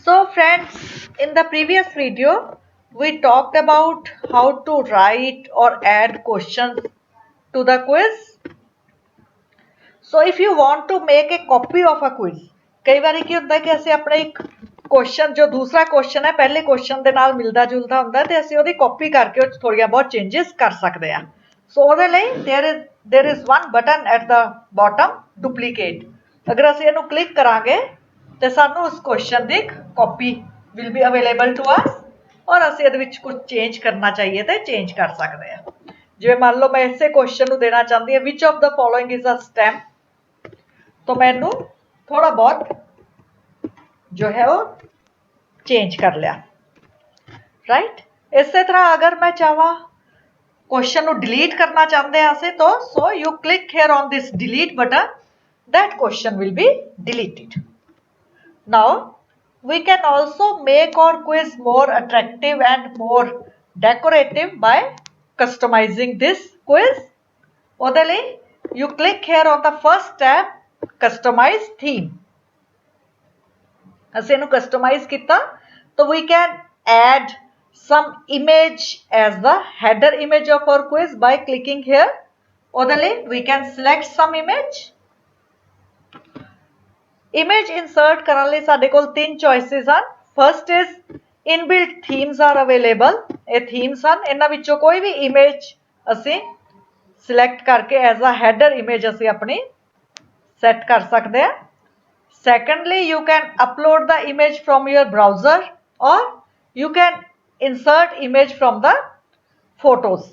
So friends, in the previous video, we talked about how to write or add questions to the quiz. So if you want to make a copy of a quiz, कई बार ਕੀ ਹੁੰਦਾ ਕਿ ਅਸੀਂ ਆਪਣਾ ਇੱਕ question ਜੋ ਦੂਸਰਾ question ਹੈ ਪਹਿਲੇ ਕੁਐਸਚਨ ਦੇ ਨਾਲ ਮਿਲਦਾ ਜੁਲਦਾ ਹੁੰਦਾ ਤੇ ਅਸੀਂ ਉਹਦੀ ਕਾਪੀ ਕਰਕੇ ਉਹ ਥੋੜੀਆਂ ਬਹੁਤ ਚੇਂਜਸ ਕਰ ਸਕਦੇ ਹਾਂ। ਸੋ ਉਹਦੇ ਲਈ there is one button at the bottom duplicate। ਅਗਰ ਅਸੀਂ ਇਹਨੂੰ ਕਲਿੱਕ ਕਰਾਂਗੇ ਤੇ ਸਾਨੂੰ ਉਸ question the copy will be available to us ਔਰ ਅਸੀਂ ਇਹਦੇ ਵਿੱਚ ਕੁਝ ਚੇਂਜ ਕਰਨਾ ਚਾਹੀਏ ਤੇ ਚੇਂਜ ਕਰ ਸਕਦੇ ਹਾਂ। ਜਿਵੇਂ ਮੰਨ ਲਓ ਮੈਂ ਇਸੇ ਕੁਐਸਚਨ ਨੂੰ ਦੇਣਾ ਚਾਹੁੰਦੀ ਹਾਂ which of the following is a stem, तो मैं इनू थोड़ा बहुत जो है वो चेंज कर लिया। राइट, इस तरह अगर मैं चाहवा क्वेश्चन डिलीट करना चाहते हैं तो so you click here on this delete button, that question will be deleted. Now we can also make our quiz more attractive and more decorative by customizing this quiz। ਉਹਦੇ ਲਈ you click here on the first tab, customize theme। ਅਸੀਂ ਇਹਨੂੰ customize ਕੀਤਾ तो we can add some image as the header image of our quiz by clicking here। ਉਹਦੇ ਲਈ we can select some image insert ਕਰਨ ਲਈ ਸਾਡੇ ਕੋਲ ਤਿੰਨ choices ਹਨ। first is inbuilt themes are available। ਇਹ themes ਹਨ, ਇਹਨਾਂ ਵਿੱਚੋਂ ਕੋਈ ਵੀ image ਅਸੀਂ select करके as a header image ਅਸੀਂ ਆਪਣੀ set कर सकते हैं। Secondly, you can upload the image from your browser or you can insert image from the photos।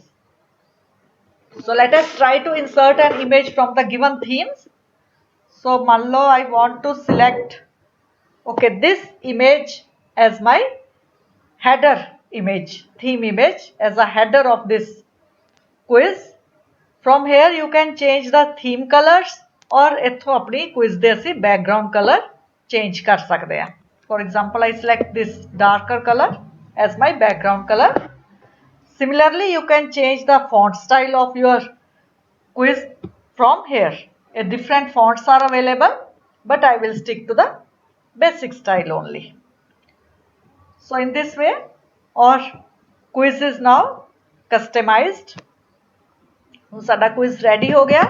So let us try to insert an image from the given themes। So मान लो I want to select this image as my header image, theme image as a header of this quiz। From here you can change the theme colors और इत्थों अपनी quiz दे असी background colour change कर सकते हैं। For example I select this darker colour as my background colour. Similarly you can change the font style of your quiz from here. A different fonts are available but I will stick to the basic style only. So in this way our quiz is now customised. साडा quiz ready हो गया।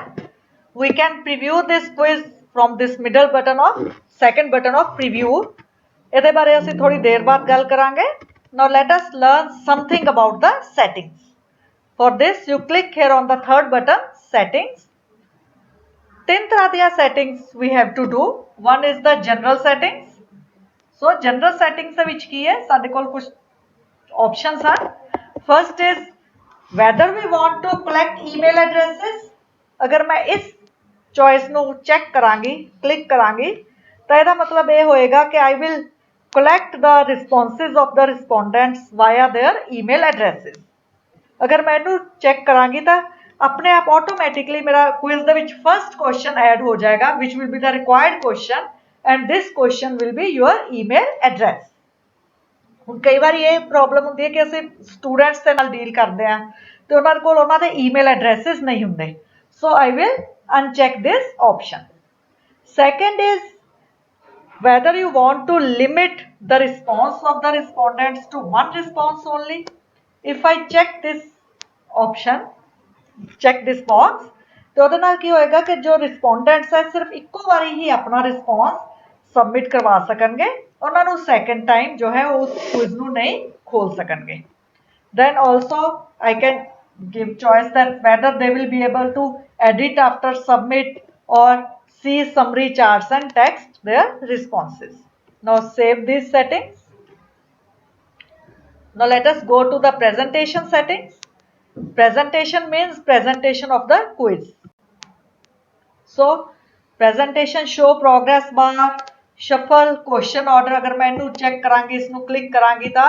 We can preview this quiz from this middle button of second button of preview। ਇਹਦੇ ਬਾਰੇ ਅਸੀਂ ਥੋੜੀ ਦੇਰ ਬਾਅਦ ਗੱਲ ਕਰਾਂਗੇ। Now let us learn something about the settings। For this you click here on the third button settings। ਤਿੰਨ ਤਰ੍ਹਾਂ ਦੀਆਂ settings we have to do। One is the general settings। So general settings ਦੇ ਵਿੱਚ ਕੀ ਹੈ, ਸਾਡੇ ਕੋਲ ਕੁਝ options ਹਨ। First is whether we want to collect email addresses। अगर मैं इस चॉइस ਨੂੰ ਚੈੱਕ ਕਰਾਂਗੀ, ਕਲਿੱਕ ਕਰਾਂਗੀ ਤਾਂ ਇਹਦਾ ਮਤਲਬ ਇਹ ਹੋਏਗਾ ਕਿ I will collect the responses of the respondents via their email addresses। ਅਗਰ ਮੈਂ ਇਹਨੂੰ ਚੈੱਕ ਕਰਾਂਗੀ ਤਾਂ ਆਪਣੇ ਆਪ ਆਟੋਮੈਟਿਕਲੀ ਮੇਰਾ ਕੁਇਜ਼ ਦੇ ਵਿੱਚ ਫਰਸਟ ਕੁਐਸਚਨ ਐਡ ਹੋ ਜਾਏਗਾ which will be the required question and this question will be your email address। ਹੁਣ ਕਈ ਵਾਰੀ ਇਹ ਪ੍ਰੋਬਲਮ ਹੁੰਦੀ ਹੈ ਕਿ ਅਸੀਂ ਸਟੂਡੈਂਟਸ ਦੇ ਨਾਲ ਡੀਲ ਕਰਦੇ ਹਾਂ ਤੇ ਉਹਨਾਂ ਕੋਲ ਉਹਨਾਂ ਦੇ ਈਮੇਲ ਐਡਰੈਸਸ ਨਹੀਂ ਹੁੰਦੇ। So I will uncheck this option। Second is whether you want to limit the response of the respondents to one response only। If I check this option, check this box, तो ਉਹਦੇ ਨਾਲ ਕੀ ਹੋਏਗਾ ਕਿ ਜੋ respondents ਹੈ ਸਿਰਫ ਇੱਕੋ ਵਾਰੀ ਹੀ ਆਪਣਾ response submit ਕਰਵਾ ਸਕਣਗੇ, ਉਹਨਾਂ ਨੂੰ second time ਜੋ ਹੈ ਉਸ quiz ਨੂੰ ਨਹੀਂ ਖੋਲ ਸਕਣਗੇ। Then also I can give choice that whether they will be able to edit after submit or see summary charts and text their responses। Now save these settings। Now let us go to the presentation settings। Presentation means presentation of the quiz। So presentation show progress bar, shuffle question order। अगर मैं इनू check करांगी, इसनू click करांगी तो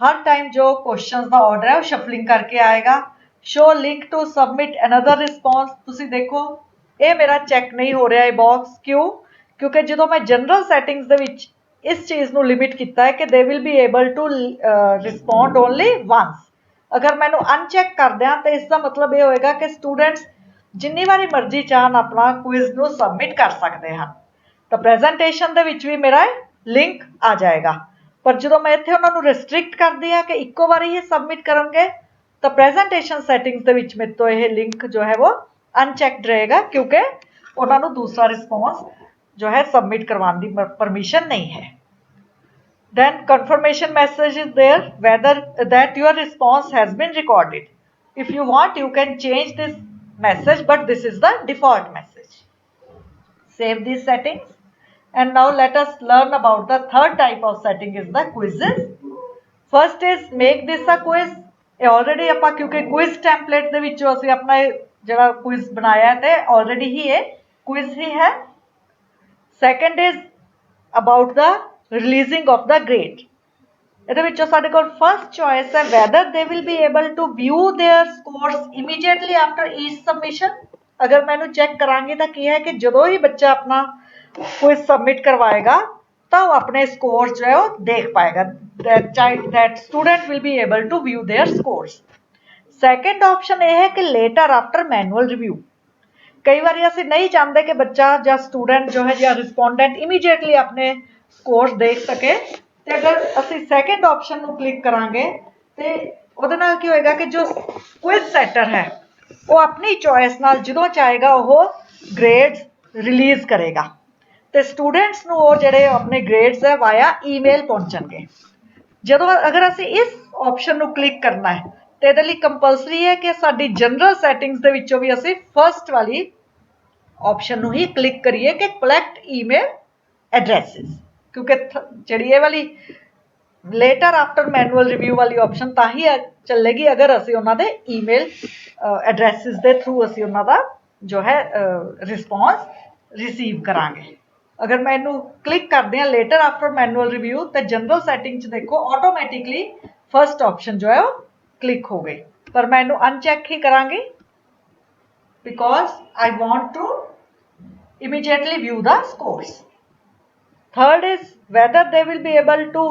हर time जो questions का order है वो शफलिंग करके आएगा। Show link to submit another response. तुसी देखो ये मेरा चेक नहीं हो रहा है बॉक्स, क्यों? क्योंकि जो मैं जनरल सैटिंग्स दे विच इस चीज़ को लिमिट किया है कि they will be able to respond only once. अगर मैं अनचैक कर दिया तो इसका मतलब ये होएगा कि स्टूडेंट्स जिन्नी बारी मर्जी चाहन अपना क्विज को सबमिट कर सकते हैं। तो प्रेजेंटेशन दे विच भी मेरा लिंक आ जाएगा। पर जो मैं इत्थे उन्होंने रिस्ट्रिक्ट करती हाँ कि इक्को बार ही सबमिट करेंगे तो प्रेजेंटेशन सैटिंग्स के विच मेरे तो यह लिंक जो है वो अनचैक्ड रहेगा क्योंकि उन्होंने दूसरा रिस्पॉन्स जो है सबमिट करवाने की परमिशन नहीं है। Then confirmation message is there whether that your response has been recorded. If you want, you can change this message, but this is the default message. Save these settings. And now let us learn about the third type of setting is the quizzes. First is make this a quiz. Already ਆਪਾਂ ਕਿਉਂਕਿ quiz template ਦੇ ਵਿੱਚੋਂ ਅਸੀਂ ਆਪਣਾ ਜਿਹੜਾ quiz ਬਣਾਇਆ ਤੇ already ਹੀ ਇਹ quiz ਹੀ ਹੈ। Second is about the releasing of the grade. ਇਹਦੇ ਵਿੱਚੋਂ ਸਾਡੇ ਕੋਲ first choice ਹੈ whether they will be able to view their scores immediately after each submission। अगर मैं चेक करांगी तो ਕੀ है कि ਜਦੋਂ ही बच्चा अपना quiz submit करवाएगा तो वो अपने scores जो है वो देख पाएगा। that student will be able to view their scores। second option ये है कि later after manual review। कई बार ਅਸੀਂ नहीं चाहते कि बच्चा या स्टूडेंट जो है या रिस्पोंडेंट इमीडिएटली अपने स्कोर्स देख सके तो अगर ਅਸੀਂ सेकंड ऑप्शन ਨੂੰ क्लिक करांगे तो ਉਹਦੇ ਨਾਲ ਕੀ ਹੋਏਗਾ कि जो क्विज सेटर है वो अपनी चॉइस ਨਾਲ ਜਦੋਂ ਚਾਹੇਗਾ ਉਹ ग्रेड्स रिलीज करेगा ਤੇ स्टूडेंट्स ਨੂੰ ਉਹ ਜਿਹੜੇ ਆਪਣੇ ग्रेड्स है वाया ईमेल पहुंचणगे। ਜਦੋਂ अगर ਅਸੀਂ इस ऑप्शन ਨੂੰ क्लिक करना है तो ਇਹਦੇ ਲਈ कंपलसरी है कि ਸਾਡੀ जनरल सैटिंग्स ਦੇ ਵਿੱਚੋਂ ਵੀ ਅਸੀਂ फर्स्ट वाली ऑप्शन ਨੂੰ ही क्लिक करिए कि कलैक्ट ईमेल एड्रेसिस क्योंकि जी ये वाली लेटर आफ्टर मैनुअल रिव्यू वाली ऑप्शन ता ही चलेगी अगर असी उन्होंने ईमेल एड्रेसिस के थ्रू असी उन्होंने जो है रिस्पॉन्स रिसीव करांगे। अगर मैं इनू क्लिक करते हैं लेटर आफ्टर मैनुअल रिव्यू तो जनरल सैटिंग देखो ऑटोमैटिकली फर्स्ट ऑप्शन जो है वो क्लिक हो गई पर मैं इनू अनचैक ही करांगी because I want to immediately view the scores. Third is whether they will be able to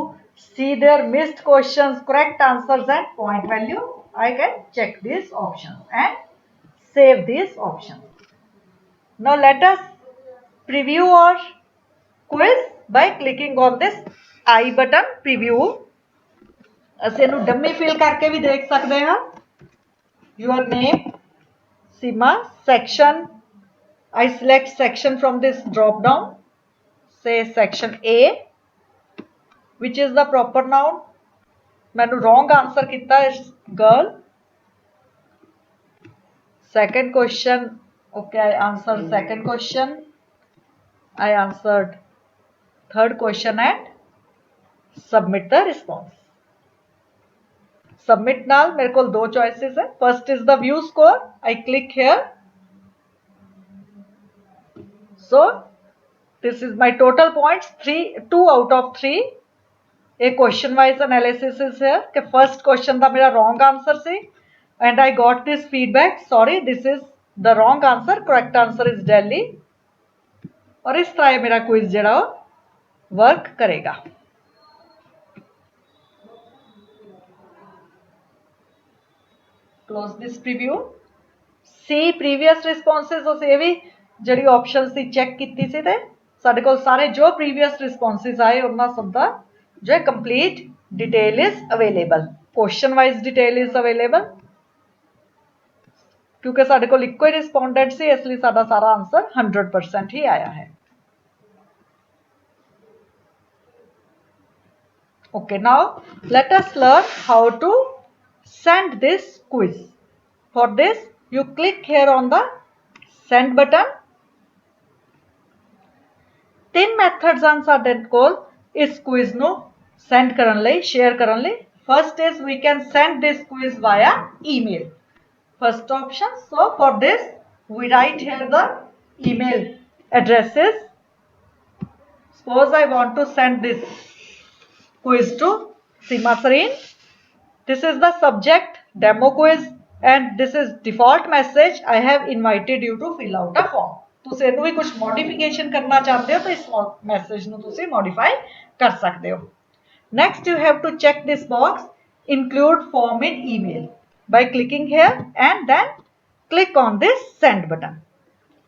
see their missed questions, correct answers and point value. I can check these options and save these options. Now let us preview our quiz by clicking on this I button preview. ਅਸੀਂ ਇਹਨੂੰ dummy fill ਕਰਕੇ ਵੀ ਦੇਖ ਸਕਦੇ ਹਾਂ। Your name, Seema, section I select section from this drop down, say section A, which is the proper noun. मैंने wrong answer किया is girl. Second question, okay, I answered second question. I answered third question and submit the response. Submit नाल मेरे को दो choices है. First is the view score. I click here. So this is my total points 2 out of 3. A question wise analysis is here कि first question था मेरा wrong answer से and I got this feedback sorry this is the wrong answer correct answer is Delhi और इस तरह मेरा quiz जरा work करेगा। Close this preview. See previous responses उस ये भी ਜਿਹੜੀ ऑप्शन सी चेक ਕੀਤੀ ਸੀ ਤੇ ਸਾਡੇ ਕੋਲ ਸਾਰੇ ਜੋ प्रीवियस रिस्पॉन्सेस आए ਉਹਨਾਂ ਸਭ ਦਾ जो है complete detail is available question wise detail is available क्योंकि साढ़े को इको ही रिस्पोंडेंट से इसलिए साडा सारा आंसर 100% ही आया है। Okay now let us learn how to send this quiz. For this you click here on the send button. तीन मैथड्स हैं साडे कोल इस क्विज नू सेंड करन लई शेयर करन लई। First is we can send this quiz via email first option। So for this we write here the email addresses। Suppose I want to send this quiz to Seema Sareen। This is the subject demo quiz and this is default message I have invited you to fill out a form। ਤੁਸੀਂ ਇਹਨੂੰ ਵੀ ਕੁਝ modification ਕਰਨਾ ਚਾਹੁੰਦੇ ਹੋ ਤਾਂ ਇਸ message ਨੂੰ ਤੁਸੀਂ ਮੋਡੀਫਾਈ ਕਰ ਸਕਦੇ ਹੋ। Next you have to check this box include form in email by clicking here and then click on this send button।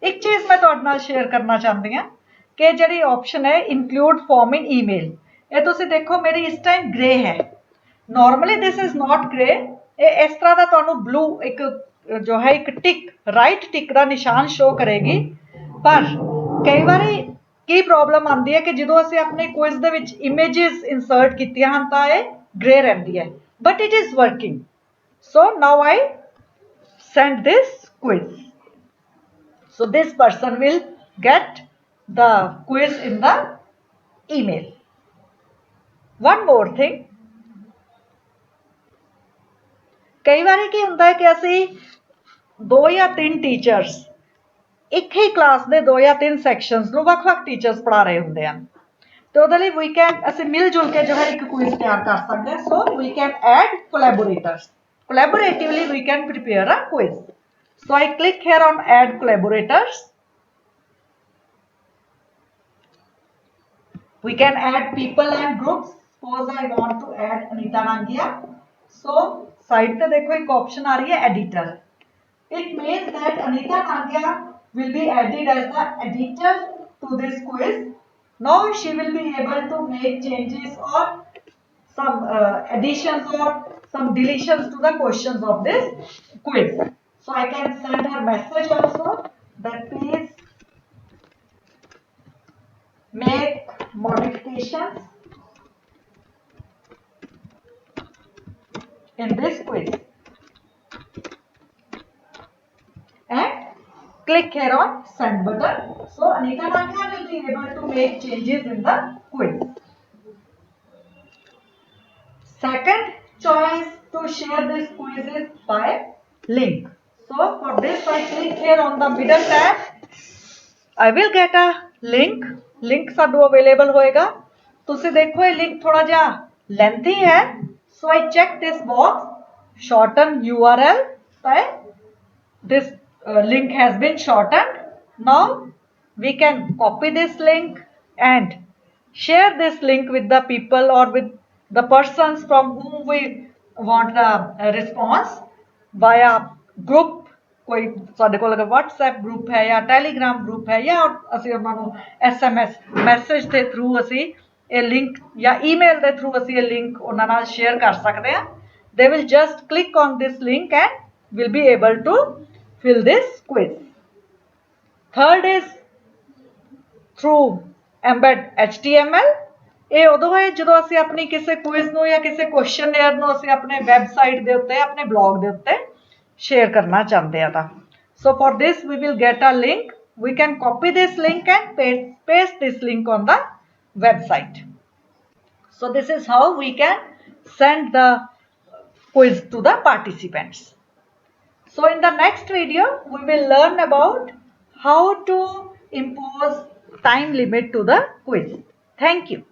एक चीज मैं तुहाडे नाल शेयर करना चाहती हां कि जिहड़ी ऑप्शन है include form in email ये तुसी देखो मेरी इस टाइम ग्रे है, normally this is not grey, ये इस तरह का तुहानू ब्लू एक जो है एक टिक राइट टिक का निशान शो करेगी। पर कई बार की प्रॉब्लम आती है कि जो असं अपने क्विज दे विच इमेजेस इंसर्ट कीतियां हन तां ये ग्रे रहती है, but it is working. So now I send this quiz, so this person will get the quiz in the email. One more thing, कई बार की होंदा है कि असी 2 या 3 टीचर्स एक ही क्लास के 2 या 3 सैक्शनस नूं वख-वख टीचर्स पढ़ा रहे होंदे हन, तो ਉਹਦੇ ਲਈ we can ਅਸੀਂ ਮਿਲ ਜੁਲ ਕੇ जो है एक क्विज तैयार कर सकते हैं। So we can add collaborators, collaboratively we can prepare a quiz। So I click here on add collaborators। We can add people and groups। Suppose I want to add Anita Nangia। So side पे देखो एक option आ रही है editor। It means that Anita Nangia will be added as the editor to this quiz। Now she will be able to make changes or some additions or some deletions to the questions of this quiz। So I can send her message also that please make modifications in this quiz and click here on send button। So Anita Nangia will be able to make changes in the quiz। Second choice to share this quiz is by link। So for this I click here on the middle tab। I will get a link। Link साडू available होएगा। तुसी देखो ये link थोड़ा जा lengthy है। So I check this box, shorten URL। This link has been shortened। Now we can copy this link and share this link with the people or with the persons from whom we want the response via group। कोई साडे कोल अगर WhatsApp group है या Telegram group है या असी उन्हां नूं SMS मैसेज के थ्रू असी ये लिंक या ईमेल के थ्रू असी ये लिंक उन्हां नाल शेयर कर सकते हैं। They will just click on this link and will be able to fill this quiz। Third is through embed HTML। ਇਹ ਉਦੋਂ ਹੈ ਜਦੋਂ ਅਸੀਂ ਆਪਣੀ ਕਿਸੇ ਕੁਇਜ਼ ਨੂੰ ਜਾਂ ਕਿਸੇ ਕੁਐਸਚਨੇਅਰ ਨੂੰ ਅਸੀਂ ਆਪਣੇ ਵੈਬਸਾਈਟ ਦੇ ਉੱਤੇ ਆਪਣੇ ਬਲੌਗ ਦੇ ਉੱਤੇ शेयर करना चाहते हैं। So for this we will get a link। We can copy this link and paste this link on the website। So this is how we can send the quiz to the participants। So in the next video we will learn about how to impose time limit to the quiz। Thank you।